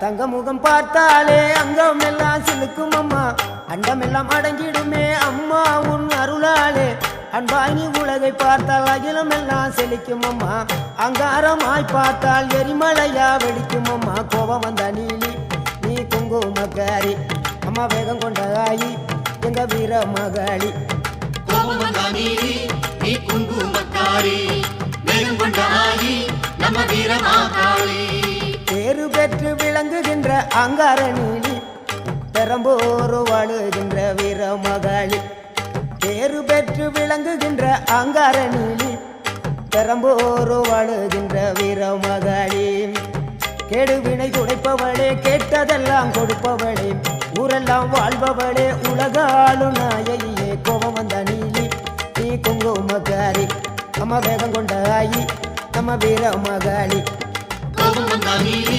தங்க முகம் பார்த்தாலே அங்கம் எல்லாம் சிலுக்கும் அம்மா அண்டமெல்லாம் அடங்கிடுமே அம்மா உன் அருளாலே அன்பாங்கி உலகை பார்த்தால் அகிலம் எல்லாம் செழிக்கும் அம்மா அங்காரமாய் பார்த்தால் எரிமலையா வெடிக்கும் அம்மா கோபம் வந்த நீலி நீ குங்குமக்காரி அம்மா வேகம் கொண்ட ஆயி எங்க வீர மகாளி கோபம் வந்த நீலி நீ குங்குமக்காரி வேகம் கொண்ட ஆயி நம்ம வீர மகாளி பேரு பெற்று விளங்குகின்ற அங்கார நீலி பெரம்போரு வாழுகின்ற வீர மகாளி பேரு பெற்று விளங்குகின்ற அங்கார நீலி பெரம்போரு வாழுகின்ற வீர மகாளி கேடுவினை துடைப்பவளே கேட்டதெல்லாம் கொடுப்பவளே ஊரெல்லாம் வாழ்பவளே உலகாளு நாயகியே கோபம் வந்த நீலி நீ குங்குமக்காரி அம்மா வேகம் கொண்ட ஆயி நம்ம வீர மகாளி கோபம் வந்த நீலி